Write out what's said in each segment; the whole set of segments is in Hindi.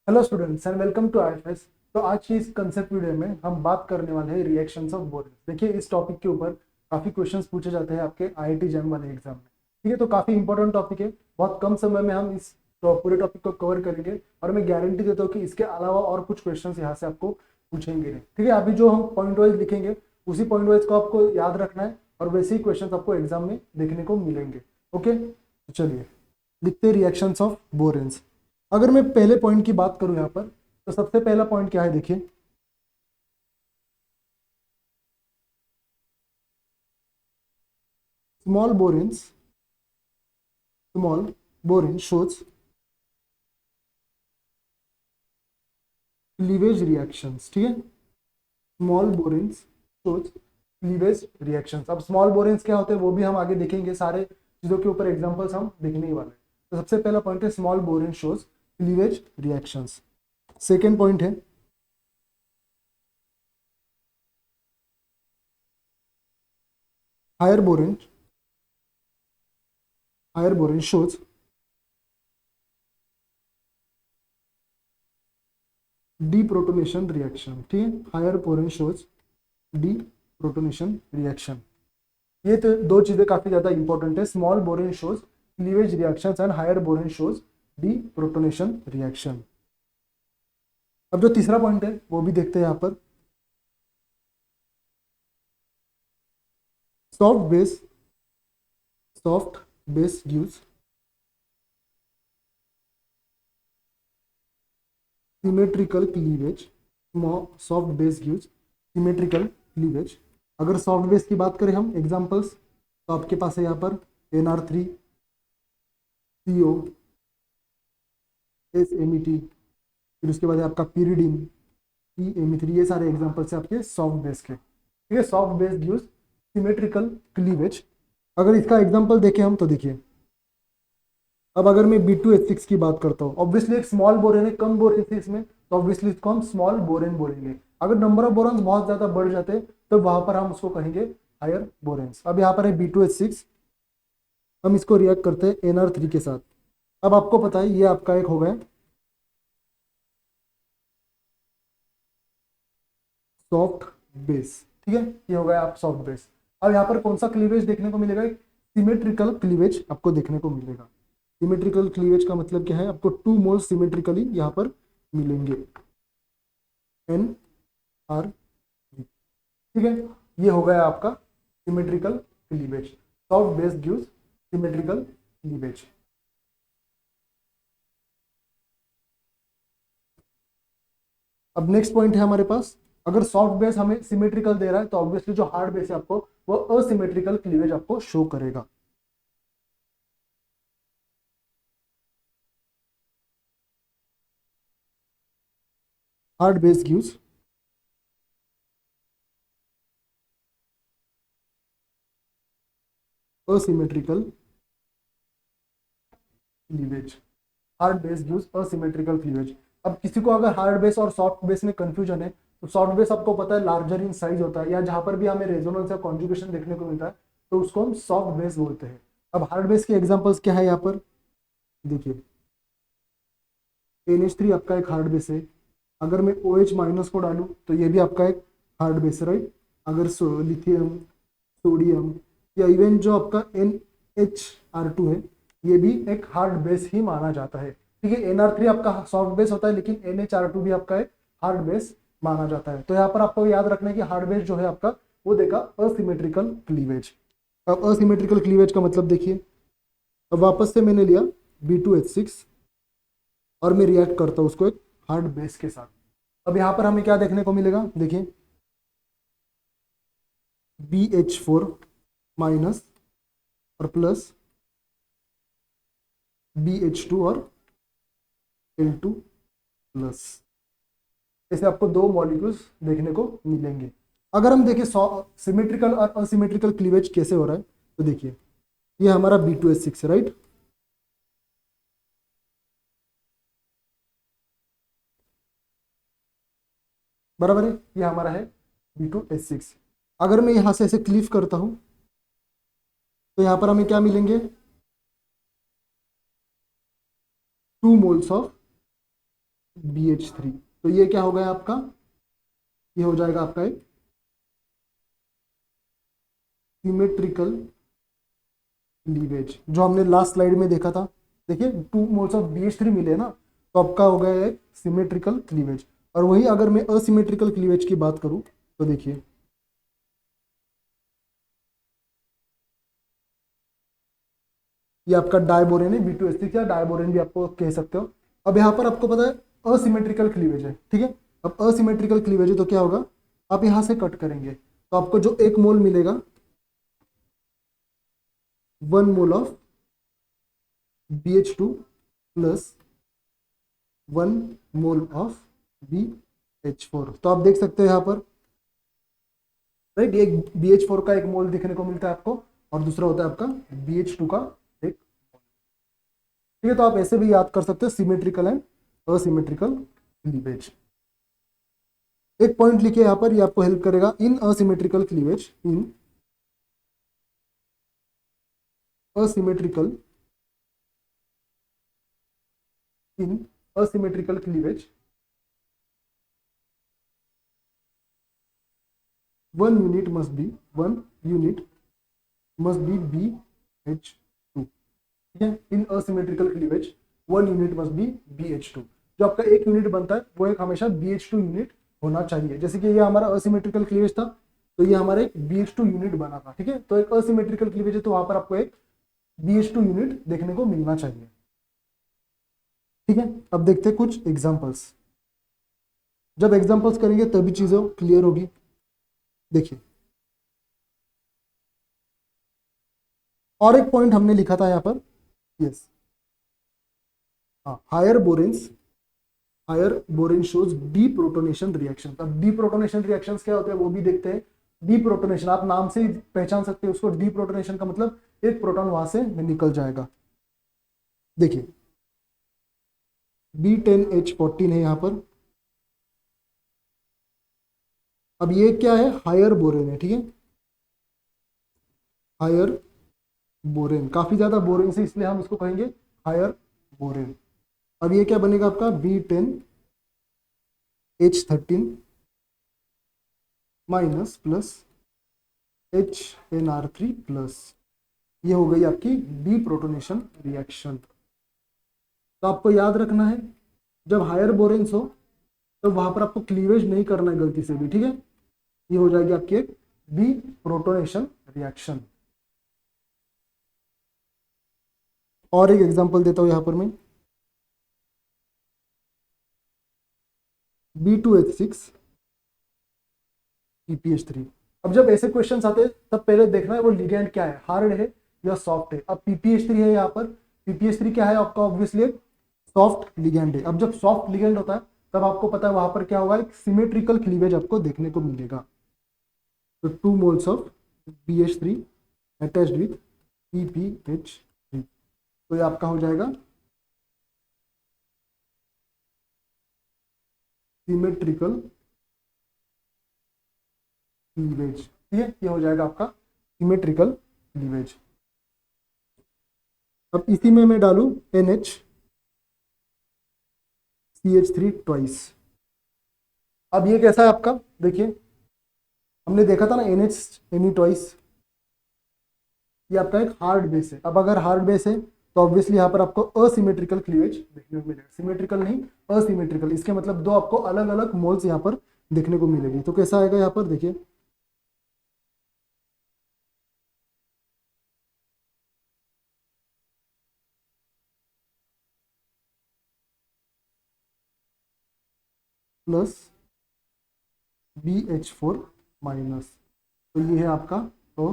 Hello students and welcome to IFS. तो आज की इस कंसेप्ट वीडियो में हम बात करने वाले हैं रिएक्शंस ऑफ बोरेन। देखिए, इस टॉपिक के ऊपर काफ़ी क्वेश्चंस पूछे जाते हैं आपके आईआईटी जैम वाले एग्जाम में। ठीक है, तो काफ़ी इंपॉर्टेंट टॉपिक है। बहुत कम समय में हम इस पूरे टॉपिक को कवर करेंगे और मैं गारंटी देता हूँ कि इसके अलावा और कुछ क्वेश्चन यहाँ से आपको पूछेंगे नहीं। ठीक है, अभी जो हम पॉइंट वाइज लिखेंगे उसी पॉइंट वाइज को आपको याद रखना है और वैसे ही क्वेश्चन आपको एग्जाम में देखने को मिलेंगे। ओके, तो चलिए लिखते हैं रिएक्शंस ऑफ बोरेन्स। अगर मैं पहले पॉइंट की बात करूं यहाँ पर, तो सबसे पहला पॉइंट क्या है, देखिए small बोरेन्स, small borane shows cleavage reactions. ठीक है, स्मॉल बोरेन्स शोज क्लीवेज रिएक्शंस। अब स्मॉल बोरेन्स क्या होते हैं वो भी हम आगे देखेंगे, सारे चीजों के ऊपर एग्जांपल्स हम देखने ही वाले हैं। तो सबसे पहला पॉइंट है small borane shows cleavage reactions. Second point है higher borane, higher borane shows deprotonation reaction. ठीक है, higher borane shows deprotonation reaction. ये तो दो चीजें काफी ज्यादा इंपॉर्टेंट है, small borane shows cleavage reactions and higher borane shows deprotonation reaction. अब जो तीसरा पॉइंट है वो भी देखते हैं यहाँ पर, soft base, soft base gives symmetrical cleavage. Soft base gives symmetrical cleavage. अगर सॉफ्ट बेस की बात करें हम एग्जांपल्स, तो आपके पास है यहाँ पर NR3, CO, SMET, फिर उसके बाद है आपका pyridine, PME3। ये सारे एग्जांपल्स है आपके सॉफ्ट बेस के। ठीक है, soft base gives symmetrical cleavage. अगर इसका एग्जांपल देखें हम, तो देखिए अब अगर मैं B2H6 की बात करता हूँ, ऑब्वियसली एक स्मॉल बोरेन है, कम बोरेन है इसमें, तो ऑब्वियसली इसको हम स्मॉल बोरेन बोलेंगे। अगर नंबर ऑफ बोरॉन्स बहुत ज्यादा बढ़ जाते तो वहां पर हम उसको कहेंगे हायर बोरेन्स। अब यहाँ पर है B2H6, हम इसको रिएक्ट करते हैं NR3 के साथ। अब आपको पता है ये आपका एक हो गया सॉफ्ट बेस। ठीक है, ये हो गया आप सॉफ्ट बेस। अब यहाँ पर कौन सा क्लीवेज देखने को मिलेगा, सिमेट्रिकल क्लीवेज आपको देखने को मिलेगा। सिमेट्रिकल क्लीवेज का मतलब क्या है, आपको 2 मोल सिमेट्रिकली यहाँ पर मिलेंगे, NR। ठीक है, ये हो गया आपका symmetrical cleavage. Soft base gives symmetrical cleavage. अब नेक्स्ट पॉइंट है हमारे पास, अगर सॉफ्ट बेस हमें सिमेट्रिकल दे रहा है तो ऑब्वियसली जो हार्ड बेस है आपको वो असिमेट्रिकल क्लीवेज आपको शो करेगा। Hard base gives asymmetrical cleavage. Hard base gives asymmetrical cleavage. अब किसी को अगर हार्ड बेस और सॉफ्ट बेस में कंफ्यूजन है, तो सॉफ्ट बेस आपको पता है लार्जर इन साइज होता है, या जहां पर भी हमें रेजोनेंस या कॉन्जुगेशन देखने को मिलता है तो उसको हम सॉफ्ट बेस बोलते हैं। अब हार्ड बेस के एग्जांपल्स क्या है यहाँ पर, देखिए NH3 आपका एक हार्ड बेस है। अगर मैं OH माइनस को डालूं तो ये भी आपका एक हार्ड बेस है, राइट। अगर लिथियम, सोडियम, या इवन जो आपका NHR2 है, ये भी एक हार्ड बेस ही माना जाता है। ठीक है, NR3 आपका सॉफ्ट बेस होता है, लेकिन NHR2 भी आपका एक हार्ड बेस माना जाता है। तो यहाँ पर आपको याद रखना है कि हार्ड बेस जो है आपका वो देगा असिमेट्रिकल क्लीवेज। अब असिमेट्रिकल क्लीवेज का मतलब देखिए, अब वापस से मैंने लिया B2H6 और मैं रिएक्ट करता हूँ उसको एक हार्ड बेस के साथ। अब यहाँ पर हमें क्या देखने को मिलेगा, देखिए BH4 माइनस और प्लस BH2 और L2 प्लस, ऐसे आपको दो मॉलिक्यूल्स देखने को मिलेंगे। अगर हम देखें सिमेट्रिकल और असिमेट्रिकल क्लीवेज कैसे हो रहा है, तो देखिए ये हमारा B2H6 है, राइट। बराबर है, ये हमारा है B2H6। अगर मैं यहां से ऐसे क्लीव करता हूं तो यहां पर हमें क्या मिलेंगे, 2 मोल्स ऑफ BH3। तो ये क्या हो गया आपका, ये हो जाएगा आपका एक सिमेट्रिकल लीवेज, जो हमने लास्ट स्लाइड में देखा था। देखिए 2 मोल्स ऑफ BH3 मिले ना, तो आपका हो गया एक सिमेट्रिकल क्लीवेज। और वही अगर मैं असिमेट्रिकल क्लीवेज की बात करूं तो देखिए ये आपका डायबोरेन है, B2H6, या डायबोरेन भी आपको कह सकते हो। अब यहाँ पर आपको पता है असिमेट्रिकल क्लीवेज है, ठीक है। अब असिमेट्रिकल क्लीवेज है तो क्या होगा, आप यहाँ से कट करेंगे तो आपको जो 1 मोल मिलेगा, 1 mole of BH2 plus 1 mole of BH4। तो आप देख सकते हो यहाँ पर, राइट, एक BH4 का 1 मोल देखने को मिलता है आपको, और दूसरा होता है आपका BH2 का एक। ठीक है, तो आप ऐसे भी याद कर सकते हो सिमेट्रिकल एंड असिमेट्रिकल क्लीवेज। एक पॉइंट लिखिए यहाँ पर, ये आपको हेल्प करेगा। In asymmetrical cleavage, in asymmetrical, in asymmetrical cleavage 1 unit must be, 1 unit must be BH2। ठीक है, in asymmetrical cleavage 1 unit must be BH2। जो आपका 1 यूनिट बनता है वो एक हमेशा BH2 यूनिट होना चाहिए। जैसे कि ये हमारा असिमेट्रिकल क्लीवेज था, तो ये हमारा एक BH2 यूनिट बना था। ठीक है, तो एक असिमेट्रिकल क्लीवेज है तो वहां पर आपको एक BH2 यूनिट देखने को मिलना चाहिए। ठीक है, अब देखते हैं कुछ एग्जांपल्स। जब एग्जांपल्स करेंगे तभी चीजें क्लियर होगी। देखिए, और एक पॉइंट हमने लिखा था यहाँ पर, यस, हाँ, higher borane shows deprotonation reaction. अब डीप्रोटोनेशन रिएक्शंस क्या होते हैं वो भी देखते हैं। डीप्रोटोनेशन आप नाम से ही पहचान सकते हैं उसको। डीप्रोटोनेशन का मतलब एक प्रोटॉन वहां से निकल जाएगा। देखिए B10H14 है यहाँ पर। अब ये क्या है, हायर बोरेन है, ठीक है, हायर बोरेन, काफी ज्यादा बोरेन से इसलिए हम इसको कहेंगे हायर बोरेन। अब ये क्या बनेगा आपका B10H13 minus plus HNR3 plus. ये हो गई आपकी डीप्रोटोनेशन रिएक्शन। तो आपको याद रखना है, जब हायर बोरेन्स हो तो वहां पर आपको क्लीवेज नहीं करना है गलती से भी। ठीक है, ये हो जाएगी आपकी एक डीप्रोटोनेशन रिएक्शन। और एक एग्जांपल देता हूं यहां पर मैं, B2H6 PPH3। अब जब ऐसे क्वेश्चंस आते हैं तब पहले देखना है वो लिगेंड क्या है, हार्ड है या सॉफ्ट है। अब PPH3 है यहाँ पर, PPH3 क्या है आपका, ऑब्वियसली एक सॉफ्ट लिगेंड है। अब जब सॉफ्ट लिगेंड होता है तब आपको पता है वहां पर क्या होगा, एक सिमेट्रिकल क्लीवेज आपको देखने को मिलेगा। तो 2 moles of BH3 attached with PPH3, तो ये आपका हो जाएगा सिमेट्रिकल क्लीवेज। ठीक है, ये हो जाएगा आपका सिमेट्रिकल क्लीवेज। अब इसी में मैं डालू NHCH3 ट्वाइस। अब ये कैसा है आपका, देखिए हमने देखा था ना NH ट्वाइस, ये आपका एक हार्ड बेस है। अब अगर हार्ड बेस है तो ऑब्वियसली यहाँ पर आपको असिमेट्रिकल क्लीवेज देखने को मिलेगा। सिमेट्रिकल नहीं, असिमेट्रिकल, इसके मतलब दो आपको अलग अलग मोल्स यहाँ पर देखने को मिलेगी। तो कैसा आएगा यहाँ पर, देखिए प्लस BH4 माइनस। तो ये है आपका तो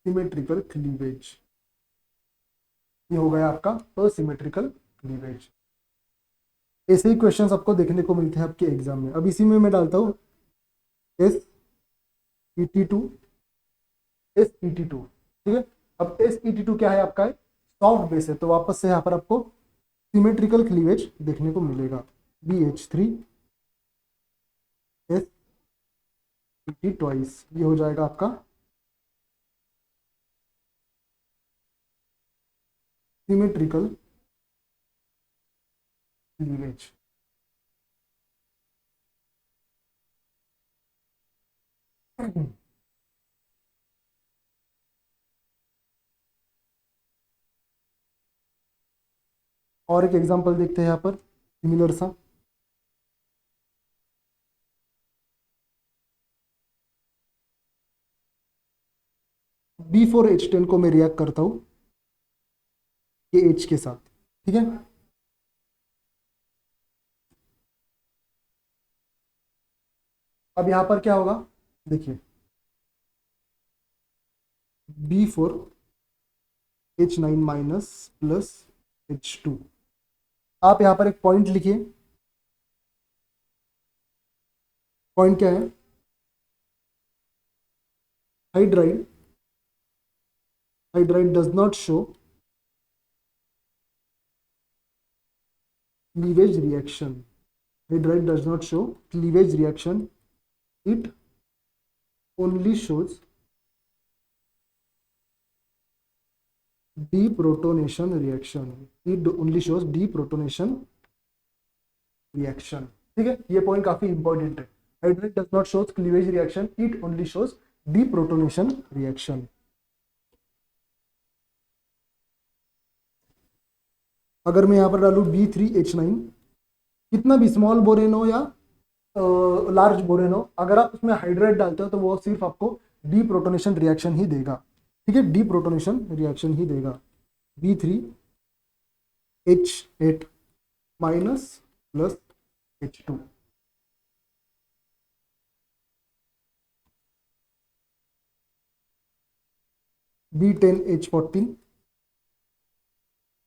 सिमेट्रिकल क्लीवेज। ये हो गया आपका असिमेट्रिकल क्लीवेज। ऐसे ही क्वेश्चंस आपको देखने को मिलते हैं आपके एग्जाम में। अब इसी में मैं डालता हूँ SET2, SET2। ठीक है, अब SET2 क्या है आपका, सॉफ्ट बेस है, तो वापस से यहाँ पर आपको सिमेट्रिकल क्लीवेज देखने को मिलेगा। BH3 SET ट्वाइस, ये हो जाएगा आपका सिमेट्रिकल क्लीवेज। और एक एग्जांपल देखते हैं यहाँ पर सिमिलर सा। B4H10 को मैं रिएक्ट करता हूँ ये H के साथ, ठीक है। अब यहाँ पर क्या होगा, देखिए B4H9 माइनस प्लस H2। आप यहाँ पर एक पॉइंट लिखिए। पॉइंट क्या है, hydride does not show cleavage reaction. Hydride does not show cleavage reaction, it only shows deprotonation reaction। it only shows deprotonation reaction, ठीक है। ये पॉइंट काफी इंपॉर्टेंट है। Hydride does not shows cleavage reaction, it only shows deprotonation reaction। अगर मैं यहां पर डालू B3H9, कितना भी स्मॉल बोरेन हो या लार्ज बोरेन हो, अगर आप उसमें हाइड्राइड डालते हो तो वो सिर्फ आपको डीप्रोटोनेशन रिएक्शन ही देगा, ठीक है। डीप्रोटोनेशन रिएक्शन ही देगा। B3H8 minus plus H2। B10H14।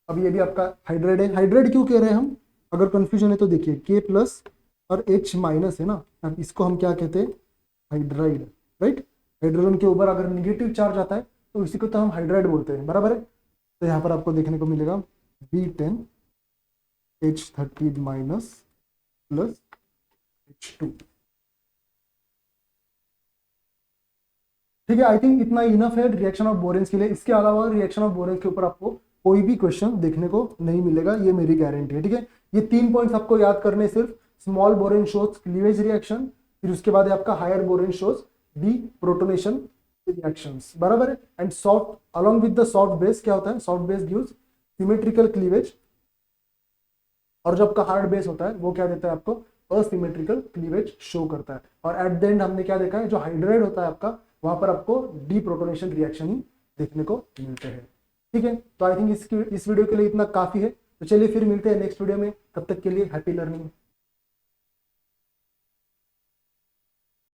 अब ये भी आपका हाइड्राइड है। हाइड्राइड क्यों कह रहे हैं हम, अगर कंफ्यूजन है तो देखिए K प्लस और H माइनस है ना, अब इसको हम क्या कहते हैं, हाइड्राइड, राइट। हाइड्रोजन के ऊपर अगर निगेटिव चार्ज आता है तो इसी को तो हम हाइड्राइड बोलते हैं, बराबर है। तो यहाँ पर आपको देखने को मिलेगा B10H13 माइनस प्लस H2, ठीक है। आई थिंक इतना इनफ है रिएक्शन ऑफ बोरेन्स के लिए। इसके अलावा रिएक्शन ऑफ बोरेन्स के ऊपर आपको कोई भी क्वेश्चन देखने को नहीं मिलेगा, ये मेरी गारंटी है, ठीक है। ये 3 पॉइंट्स आपको याद करने, सिर्फ small borane shows cleavage reaction, फिर उसके बाद आपका higher borane shows deprotonation reactions, बराबर है। And soft along with the soft base क्या होता है, soft base gives symmetrical cleavage, और जो आपका हार्ड बेस होता है वो क्या देता है आपको, असिमेट्रिकल क्लीवेज शो करता है। और एट द एंड हमने क्या देखा है, जो हाइड्राइड होता है आपका, वहां पर आपको डीप्रोटोनेशन रिएक्शन ही देखने को मिलते हैं, ठीक है। तो आई थिंक इस वीडियो के लिए इतना काफी है। तो चलिए फिर मिलते हैं नेक्स्ट वीडियो में, तब तक के लिए हैप्पी लर्निंग।